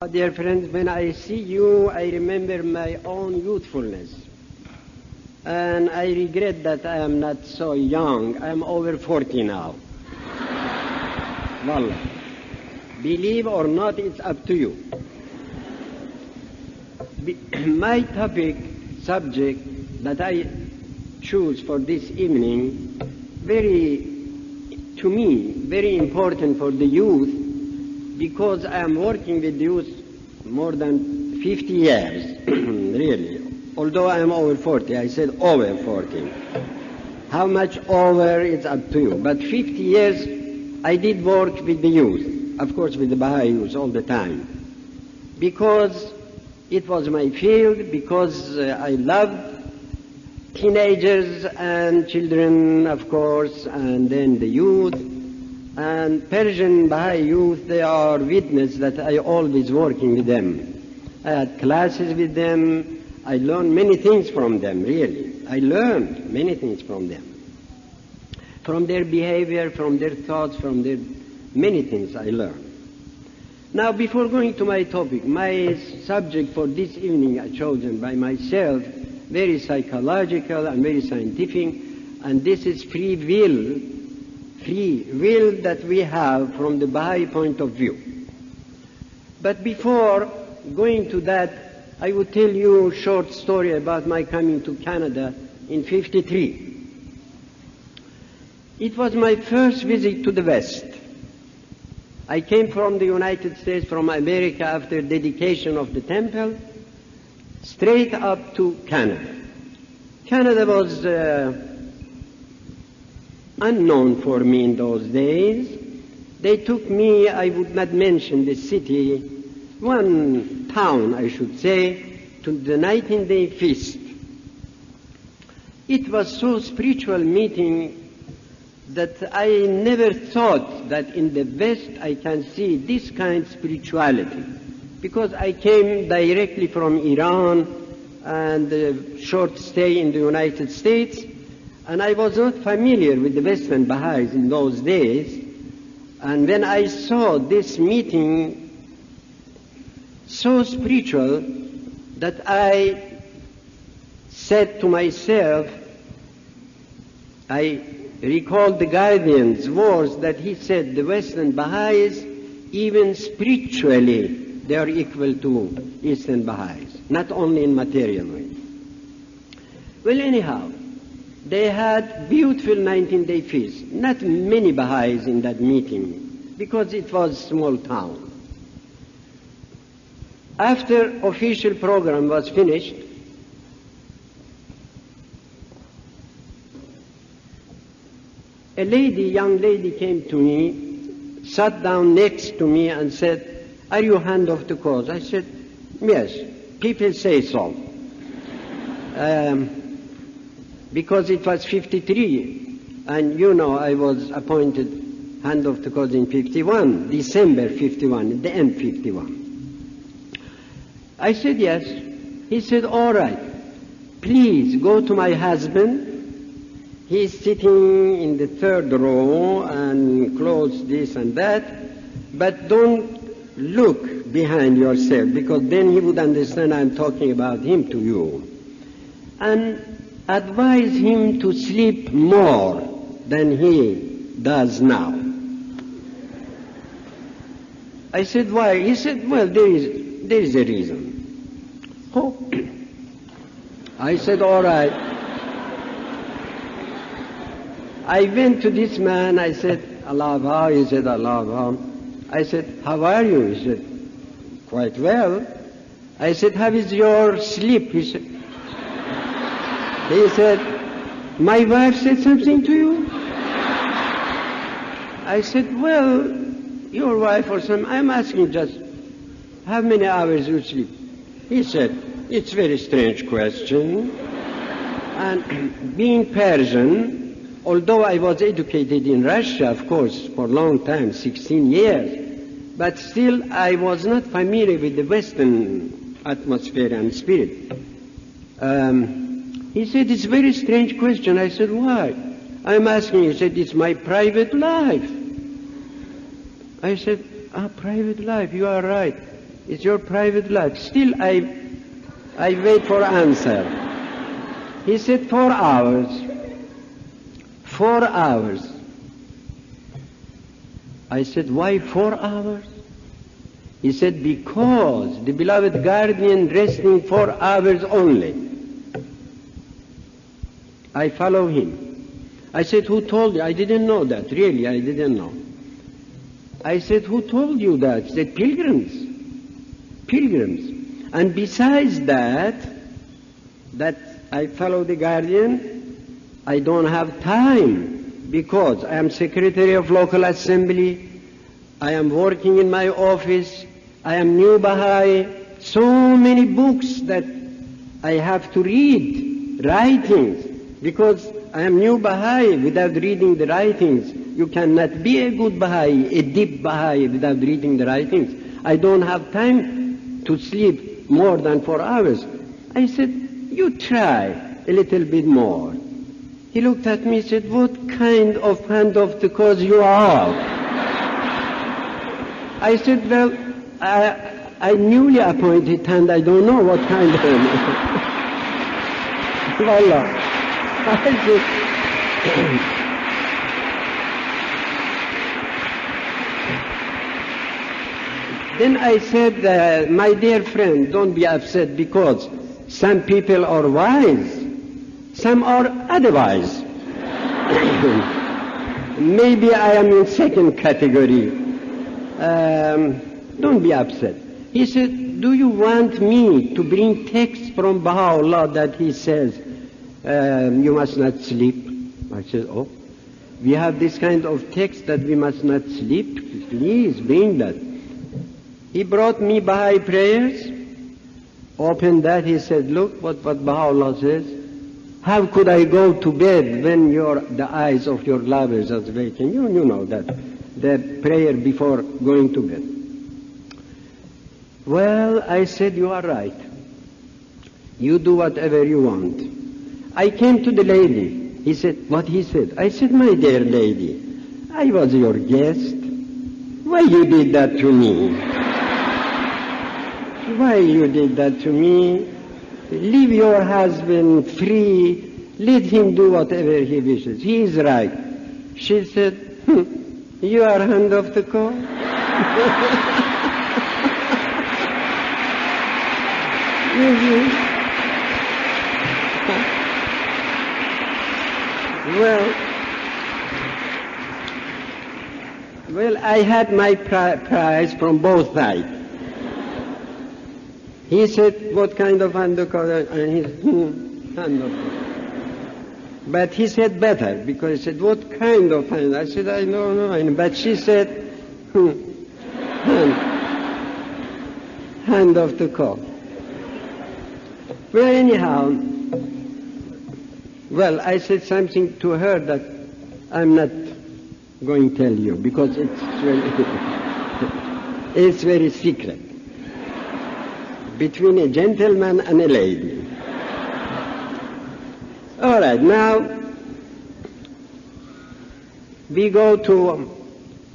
Dear friends, when I see you, I remember my own youthfulness. And I regret that I am not so young. I am over 40 now. Wallah. Believe or not, it's up to you. My subject that I choose for this evening, to me, very important for the youth, because I am working with youth more than 50 years, really. Although I am over 40, I said over 40. How much over, it's up to you. But 50 years I did work with the youth, of course with the Baha'i youth all the time. Because it was my field, because I loved teenagers and children, of course, and then the youth. And Persian Baha'i youth, they are witness that I always working with them. I had classes with them. I learned many things from them, really. I learned many things from them. From their behavior, from their thoughts, from their many things I learned. Now, before going to my topic, my subject for this evening I chosen by myself, very psychological and very scientific, and this is free will that we have from the Baha'i point of view. But before going to that, I will tell you a short story about my coming to Canada in '53. It was my first visit to the West. I came from the United States, from America, after dedication of the temple, straight up to Canada. Canada was unknown for me in those days. They took me, I would not mention the city, one town I should say, to the 19-day feast. It was so spiritual meeting that I never thought that in the West I can see this kind of spirituality, because I came directly from Iran and a short stay in the United States, and I was not familiar with the Western Baha'is in those days. And when I saw this meeting so spiritual, that I said to myself, I recalled the guardian's words that he said, the Western Baha'is, even spiritually, they are equal to Eastern Baha'is, not only in material ways. Well, anyhow, they had beautiful 19-day feast. Not many Baha'is in that meeting, because it was a small town. After official program was finished, a young lady came to me, sat down next to me and said, "Are you hand of the cause?" I said, "Yes, people say so." Because it was '53, and you know I was appointed hand of the cause in '51, December '51, at the end '51. I said yes. He said, "All right, please go to my husband. He's sitting in the third row and close this and that, but don't look behind yourself, because then he would understand I'm talking about him to you. And advise him to sleep more than he does now." I said, "Why?" He said, "Well, there is a reason." Oh. I said, "All right." I went to this man, I said, "Allah-Akbar." He said, "Allah-Akbar." I said, "How are you?" He said, "Quite well." I said, "How is your sleep?" He said, "My wife said something to you?" I said, "Well, your wife or some, I'm asking just how many hours you sleep." He said, "It's a very strange question." And being Persian, although I was educated in Russia, of course, for a long time, 16 years, but still I was not familiar with the Western atmosphere and spirit. He said, "It's a very strange question." I said, "Why?" "I'm asking." He said, "It's my private life." I said, "Private life, you are right. It's your private life. Still, I wait for answer. He said 4 hours. 4 hours. I said, why 4 hours? He said, because the beloved guardian resting 4 hours only. I follow him. I said, who told you? I didn't know that. Really, I didn't know. I said, who told you that? He said, pilgrims. Pilgrims. And besides that I follow the guardian, I don't have time because I am secretary of local assembly, I am working in my office, I am new Baha'i, so many books that I have to read, writings, because I am new Baha'i. Without reading the writings, you cannot be a good Baha'i, a deep Baha'i without reading the writings. I don't have time to sleep more than 4 hours. I said, you try a little bit more. He looked at me and said, what kind of hand of the cause you are? I said, well, I'm newly appointed and I don't know what kind of hand. Wallah. I said, then I said, my dear friend, don't be upset because some people are wise, some are otherwise. Maybe I am in second category. Don't be upset. He said, do you want me to bring text from Baha'u'llah that he says, you must not sleep? I said, oh, we have this kind of text that we must not sleep. Please bring that. He brought me Baha'i prayers, opened that, he said, look what Baha'u'llah says. How could I go to bed when the eyes of your lovers are vacant? You know that, the prayer before going to bed. Well, I said, you are right. You do whatever you want. I came to the lady. He said, what he said? I said, my dear lady, I was your guest. Why you did that to me? Why you did that to me? Leave your husband free. Let him do whatever he wishes. He is right. She said, you are hand of the call. Well, I had my prize from both sides. He said, what kind of hand of call? And he said, hand of call. But he said better, because he said, what kind of hand? I said, I don't know. But she said, hand of the call. Well, anyhow, I said something to her that I'm not going to tell you, because it's very secret. Between a gentleman and a lady. All right, now we go to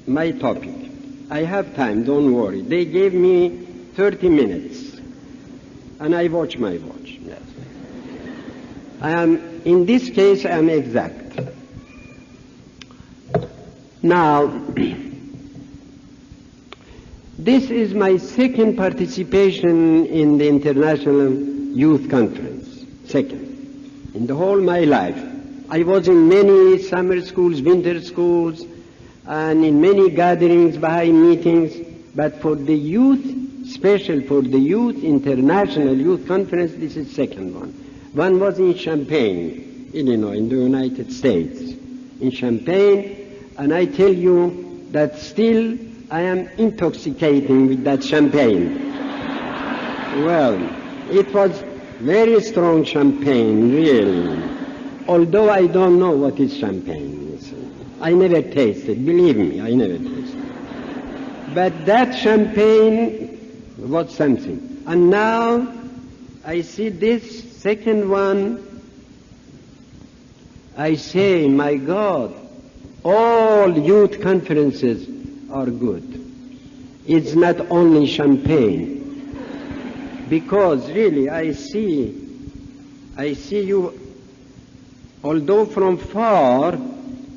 my topic. I have time, don't worry. They gave me 30 minutes, and I watch my watch. Yes. In this case, I am exact. Now, this is my second participation in the International Youth Conference. Second. In the whole my life. I was in many summer schools, winter schools, and in many gatherings, Baha'i meetings, but for the youth, special for the youth, International Youth Conference, this is second one. One was in Champaign, Illinois, in the United States. In Champaign, and I tell you that still I am intoxicating with that champagne. Well, it was very strong champagne, really. Although I don't know what is champagne. I never tasted, believe me, I never tasted. But that champagne was something. And now I see this second one. I say, my God, all youth conferences are good. It's not only champagne. because really I see you, although from far,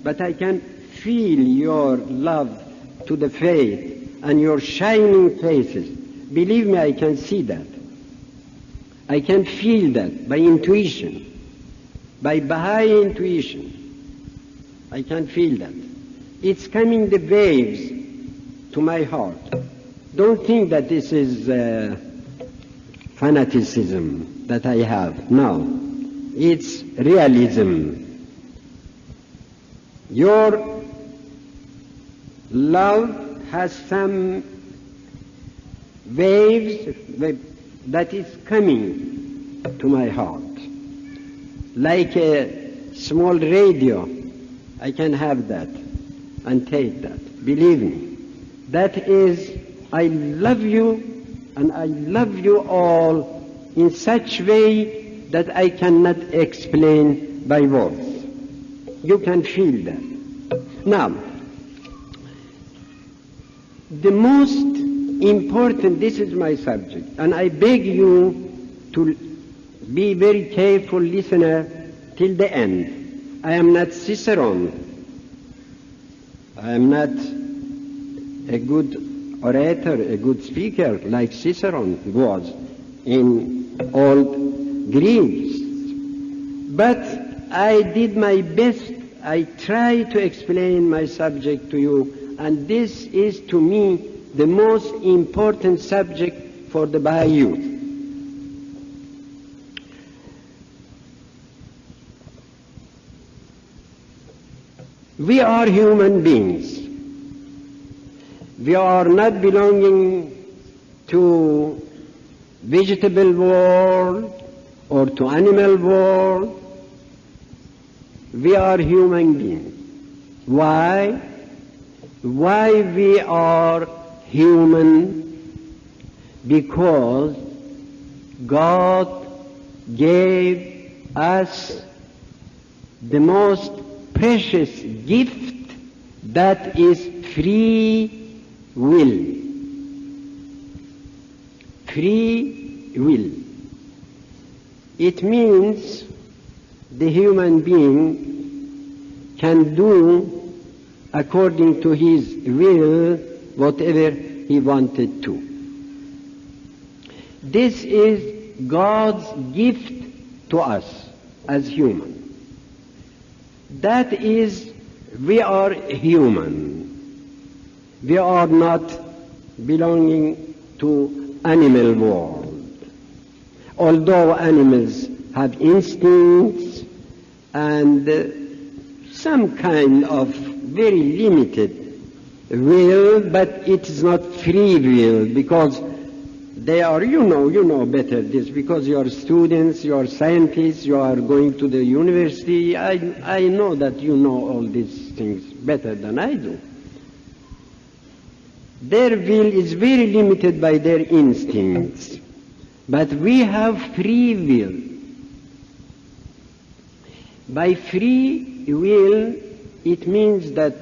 but I can feel your love to the faith and your shining faces. Believe me, I can see that. I can feel that by intuition, by Baha'i intuition. I can feel that. It's coming the waves to my heart. Don't think that this is fanaticism that I have. No, it's realism. Your love has some waves that is coming to my heart. Like a small radio, I can have that and take that. Believe me. That is, I love you and I love you all in such way that I cannot explain by words. You can feel that. Now, the most important, this is my subject, and I beg you to be very careful listener till the end. I am not Cicerone. I am not a good orator, a good speaker like Cicerone was in old Greece. But I did my best. I tried to explain my subject to you, and this is to me the most important subject for the Baha'i youth. We are human beings. We are not belonging to vegetable world or to animal world. We are human beings. Why? Why we are human? Because God gave us the most precious gift, that is free will. Free will. It means the human being can do according to his will whatever he wanted to. This is God's gift to us as human. That is, we are human. We are not belonging to animal world. Although animals have instincts and some kind of very limited will, but it is not free will, because they are, you know better this, because you are students, you are scientists, you are going to the university. I know that you know all these things better than I do. Their will is very limited by their instincts, but we have free will. By free will, it means that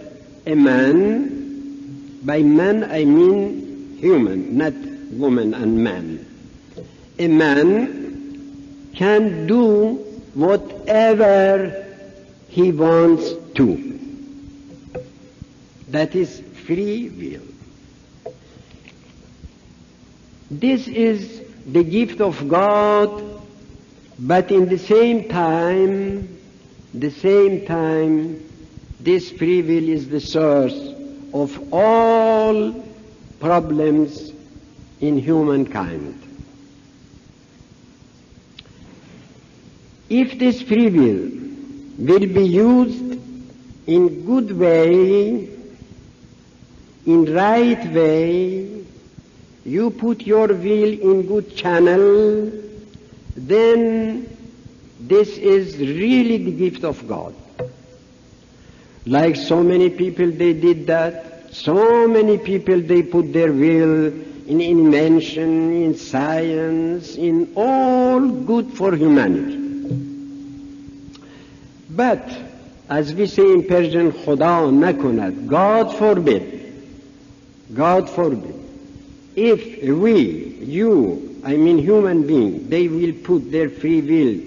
a man, by man I mean human, not woman and man. A man can do whatever he wants to. That is free will. This is the gift of God, but in the same time, this free will is the source of all problems in humankind. If this free will be used in good way, in right way, you put your will in good channel, then this is really the gift of God. Like so many people they did that, so many people they put their will in invention, in science, in all good for humanity. But, as we say in Persian, Khuda nakonad, God forbid, God forbid, if we, you I mean human being, they will put their free will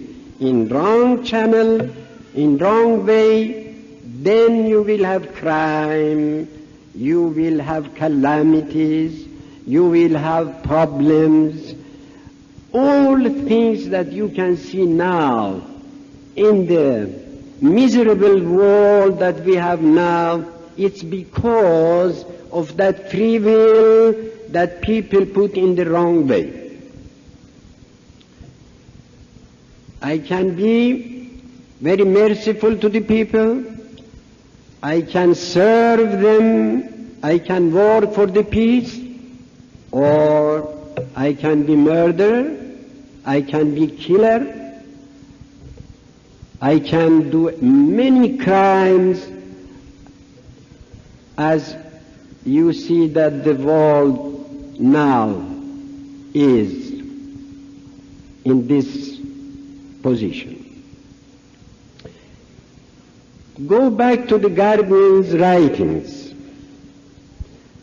in wrong channel, in wrong way, then you will have crime, you will have calamities, you will have problems. All things that you can see now in the miserable world that we have now, it's because of that free will that people put in the wrong way. I can be very merciful to the people, I can serve them, I can work for the peace, or I can be murderer, I can be killer, I can do many crimes, as you see that the world now is in this position. Go back to the guardian's writings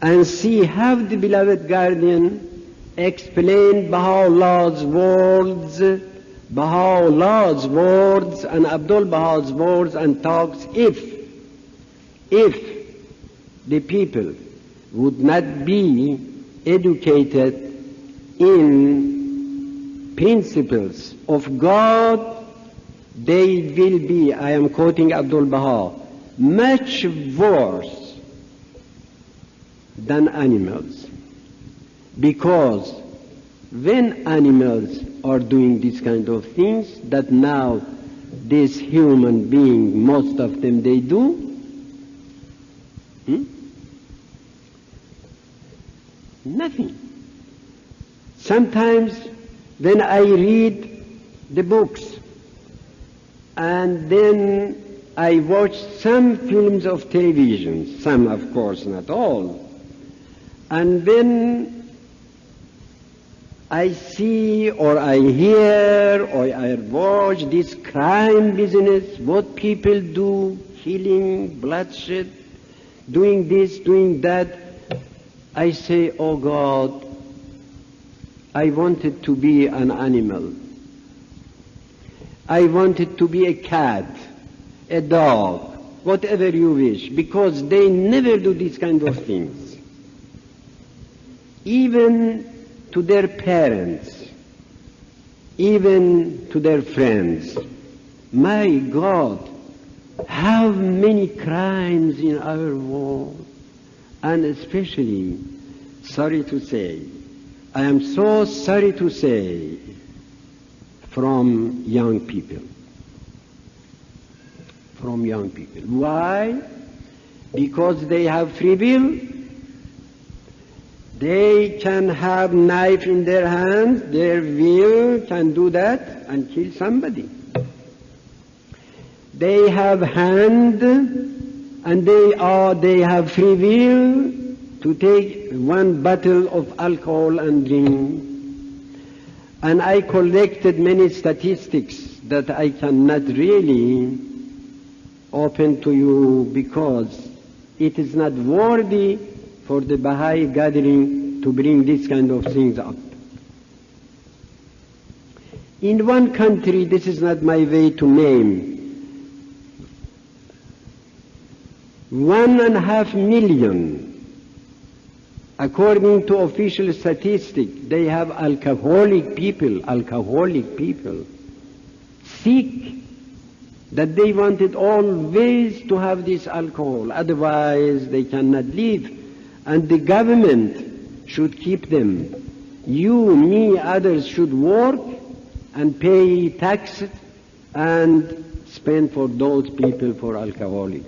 and see how the beloved guardian explained Baha'u'llah's words and Abdul Baha's words, and talks if the people would not be educated in principles of God, they will be, I am quoting Abdul Baha, much worse than animals. Because when animals are doing this kind of things that now this human being, most of them they do, nothing. Sometimes when I read the books and then I watch some films of television, some of course not all, and then I see or I hear or I watch this crime business, what people do, killing, bloodshed, doing this, doing that, I say, oh God, I wanted to be an animal. I wanted to be a cat, a dog, whatever you wish, because they never do these kind of things. Even to their parents, even to their friends. My God, how many crimes in our world, and especially, sorry to say, I am so sorry to say, from young people. From young people. Why? Because they have free will. They can have knife in their hands, their will can do that and kill somebody. They have hand and they have free will to take one bottle of alcohol and drink. And I collected many statistics that I cannot really open to you because it is not worthy for the Baha'i gathering to bring this kind of things up. In one country, this is not my way to name, 1.5 million, according to official statistics, they have alcoholic people, sick, that they wanted always to have this alcohol, otherwise they cannot live, and the government should keep them. You, me, others should work and pay taxes and spend for those people, for alcoholics.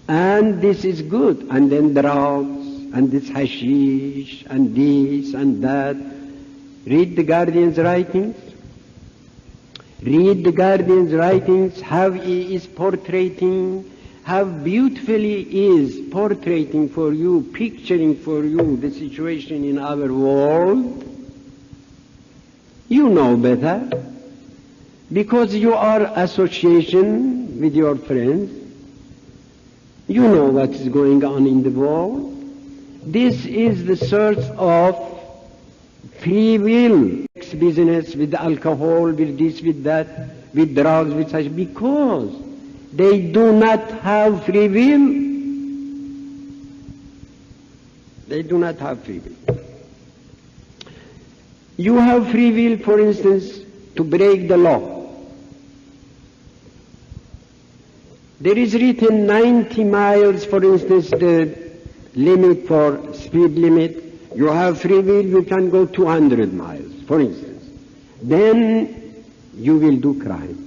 And this is good. And then drugs, and this hashish, and this and that. Read the Guardian's writings. Read the Guardian's writings, how he is portraying, how beautifully he is portraying for you, picturing for you the situation in our world. You know better, because you are association with your friends. You know what is going on in the world. This is the source of free will, business with alcohol, with this, with that, with drugs, with such, because they do not have free will. They do not have free will. You have free will, for instance, to break the law. There is written 90 miles, for instance, the limit for speed limit. You have free will, you can go 200 miles, for instance. Then you will do crime.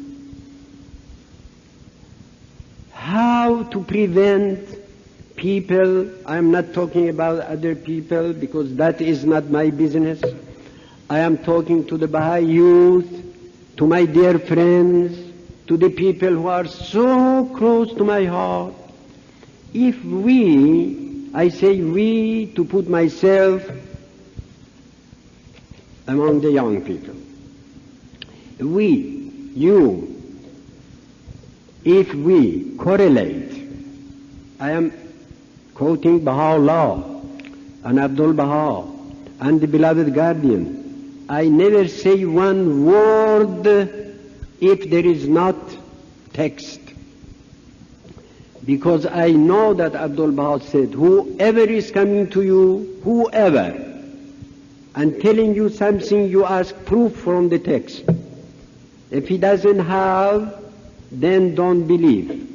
How to prevent people, I am not talking about other people because that is not my business. I am talking to the Baha'i youth, to my dear friends, to the people who are so close to my heart. If we, I say we to put myself among the young people, we, you, if we correlate, I am quoting Baha'u'llah and Abdul Baha and the beloved guardian, I never say one word if there is not text. Because I know that Abdul Baha said, whoever is coming to you, whoever, and telling you something, you ask proof from the text. If he doesn't have, then don't believe.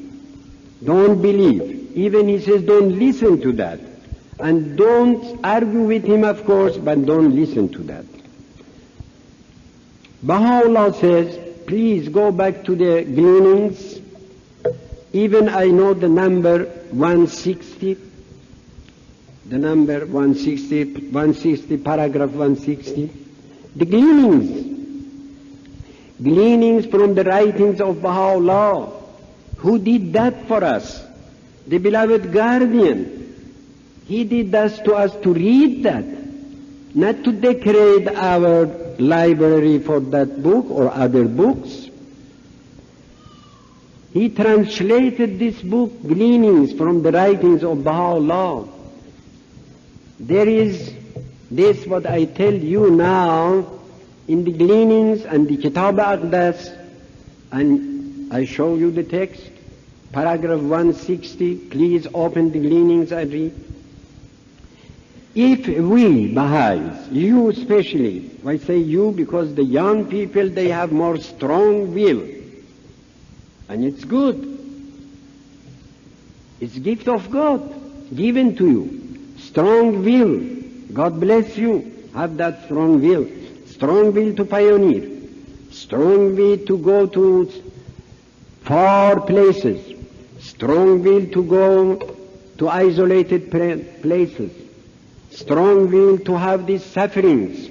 Don't believe. Even he says don't listen to that. And don't argue with him, of course, but don't listen to that. Baha'u'llah says, please go back to the gleanings. Even I know the number 160, the number 160, paragraph 160. The gleanings from the writings of Baha'u'llah. Who did that for us? The beloved guardian. He did that to us to read that, not to decorate our library for that book or other books. He translated this book, Gleanings from the writings of Baha'u'llah. There is this what I tell you now in the Gleanings and the Kitab Aqdas, and I show you the text, paragraph 160, please open the Gleanings and read. If we, Baha'is, you especially, I say you because the young people, they have more strong will, and it's good. It's a gift of God, given to you. Strong will. God bless you. Have that strong will. Strong will to pioneer. Strong will to go to far places. Strong will to go to isolated places. Strong will to have these sufferings,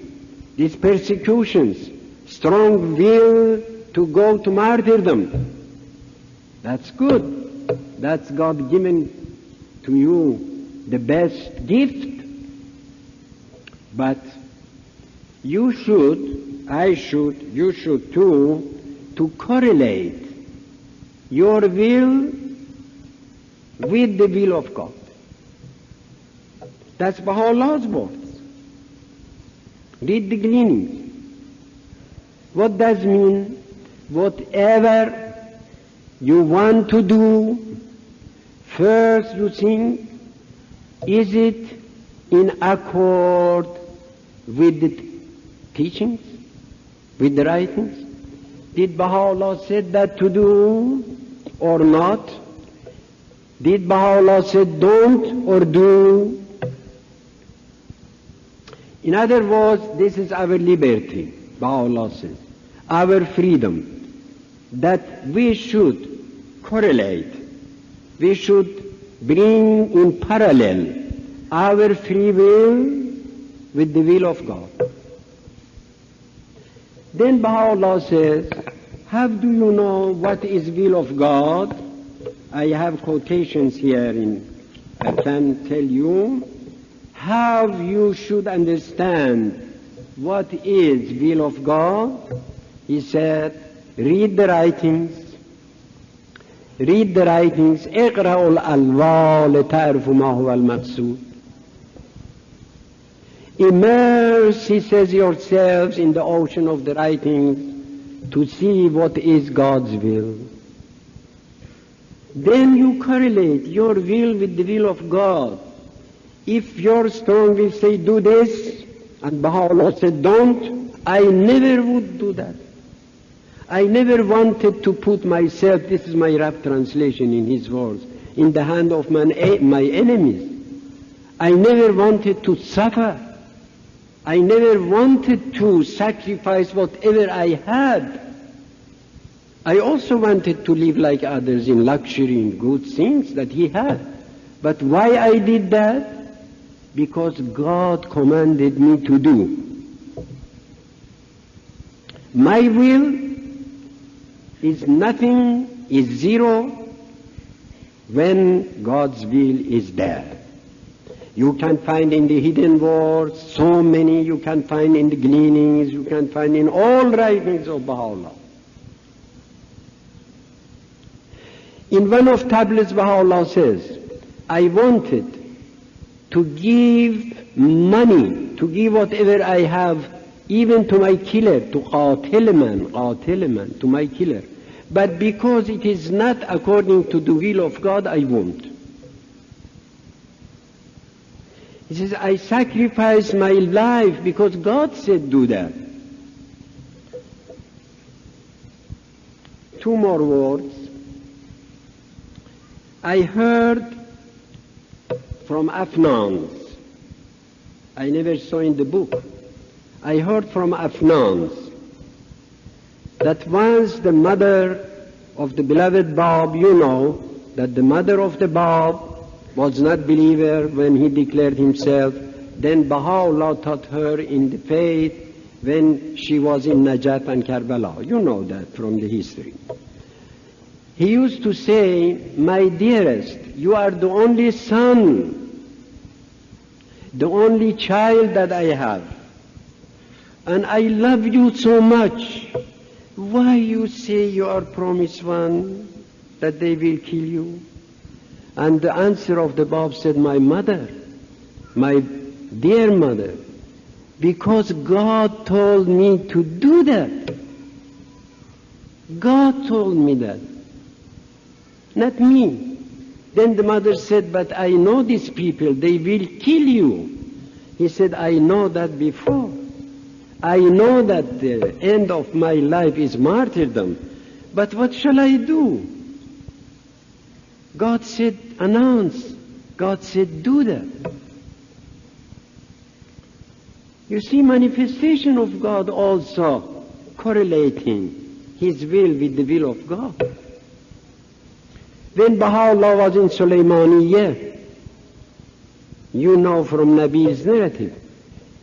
these persecutions. Strong will to go to martyrdom. That's good. That's God given to you, the best gift. But you should, I should, you should too, to correlate your will with the will of God. That's Baha'u'llah's words. Read the Gleanings. What does mean? Whatever you want to do, first you think, is it in accord with the teachings, with the writings? Did Baha'u'llah say that to do or not? Did Baha'u'llah say don't or do? In other words, this is our liberty, Baha'u'llah says, our freedom, that we should correlate, we should bring in parallel our free will with the will of God. Then Baha'u'llah says, how do you know what is will of God? I have quotations here, I can tell you how you should understand what is will of God. He said, read the writings. Read the writings. اقرأوا الألواء لتعرفوا ما هو المقصود. Immerse, he says, yourselves in the ocean of the writings to see what is God's will. Then you correlate your will with the will of God. If your strong will say do this, and Baha'u'llah said don't, I never would do that. I never wanted to put myself, this is my rough translation in his words, in the hand of my enemies. I never wanted to suffer. I never wanted to sacrifice whatever I had. I also wanted to live like others in luxury and good things that he had. But why I did that? Because God commanded me to do. My will is nothing, is zero, when God's will is there. You can find in the hidden words so many, you can find in the gleanings, you can find in all writings of Baha'u'llah. In one of tablets, Baha'u'llah says, I wanted to give money, to give whatever I have, even to my killer, to qatilaman, to my killer. But because it is not according to the will of God, I won't. He says, I sacrifice my life because God said do that. Two more words. I heard from Afnans. I never saw in the book. I heard from Afnans that once the mother of the beloved Bab, you know, that the mother of the Bab was not believer when he declared himself, then Baha'u'llah taught her in the faith when she was in Najaf and Karbala. You know that from the history. He used to say, my dearest, you are the only son, the only child that I have, and I love you so much. Why you say you are promised one, that they will kill you? And the answer of the Bab said, my mother, my dear mother, because God told me to do that. God told me that, not me. Then the mother said, but I know these people, they will kill you. He said, I know that before. I know that the end of my life is martyrdom, but what shall I do? God said, announce. God said, do that. You see, manifestation of God also correlating his will with the will of God. When Baha'u'llah was in Sulaimaniyah, you know from Nabi's narrative,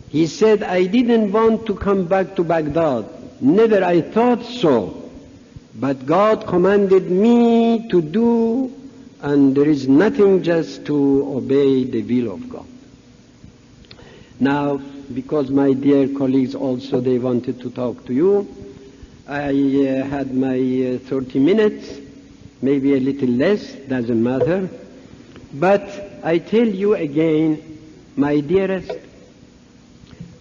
he said, I didn't want to come back to Baghdad. Never I thought so. But God commanded me to do, and there is nothing just to obey the will of God. Now, because my dear colleagues also, they wanted to talk to you, I had my 30 minutes, maybe a little less, doesn't matter. But I tell you again, my dearest,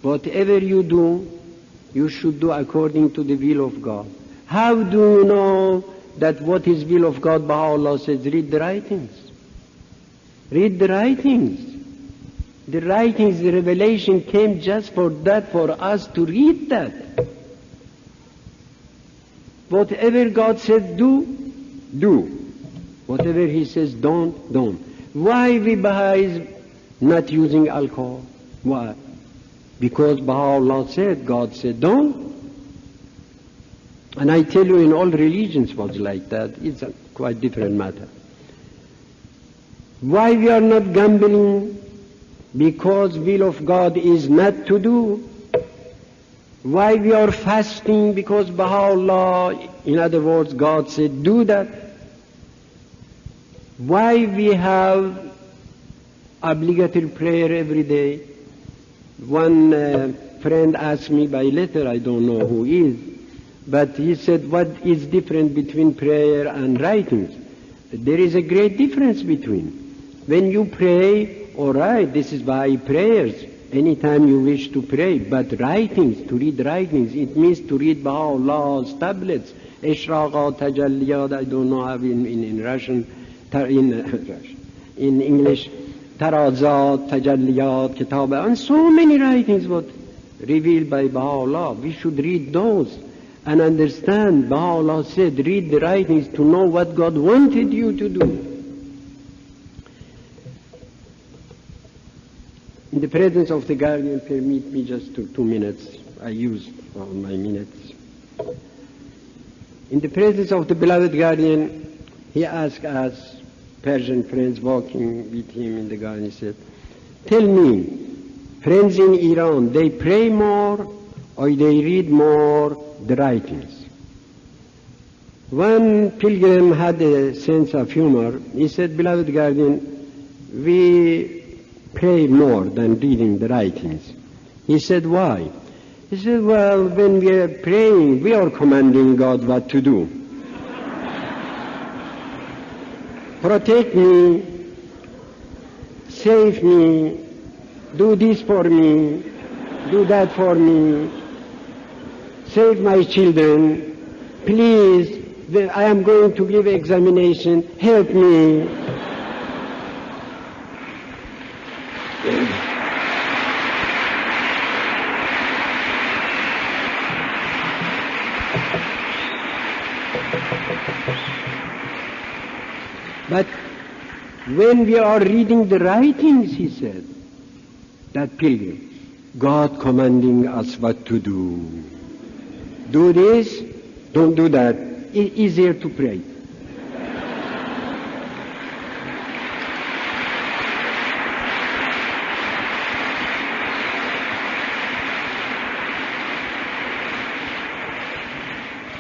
whatever you do, you should do according to the will of God. How do you know that what is will of God? Baha'u'llah says, read the writings. Read the writings. The writings, the revelation came just for that, for us to read that. Whatever God said do, do. Whatever He says don't, don't. Why we Baha'is not using alcohol? Why? Because Baha'u'llah said, God said don't. And I tell you, in all religions was like that. It's a quite different matter. Why we are not gambling? Because will of God is not to do. Why we are fasting? Because Baha'u'llah, in other words, God said do that. Why we have obligatory prayer every day? One friend asked me by letter, I don't know who is, but he said, what is different between prayer and writings? There is a great difference between. When you pray, all right, this is Baha'i prayers. anytime you wish to pray. But writings, to read writings, it means to read Baha'u'llah's tablets, Ishraqat, Tajalliyat, I don't know how in Russian, in English, Tarazat, Tajalliyat, Kitab, and so many writings were revealed by Baha'u'llah. We should read those and understand. Baha'u'llah said, read the writings to know what God wanted you to do. In the presence of the guardian, permit me just 2 minutes. I used all my minutes. In the presence of the beloved guardian, he asked us, Persian friends walking with him in the garden, he said, tell me, friends in Iran, they pray more or they read more the writings? One pilgrim had a sense of humor. He said, beloved guardian, we pray more than reading the writings. He said, why? He said, well, when we are praying, we are commanding God what to do. Protect me, save me, do this for me, do that for me, save my children, please, I am going to give examination, help me. But when we are reading the writings, he said, that pilgrim, God commanding us what to do. Do this, don't do that. It's easier to pray.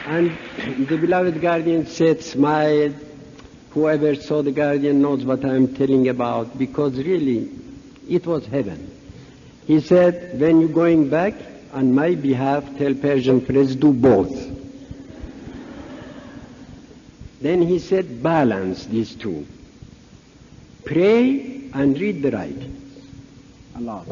And the beloved guardian said, smiled. Whoever saw the guardian knows what I am telling about, because really, it was heaven. He said, when you're going back, on my behalf, tell Persian friends, do both. Then he said, balance these two. Pray and read the writings. Allah.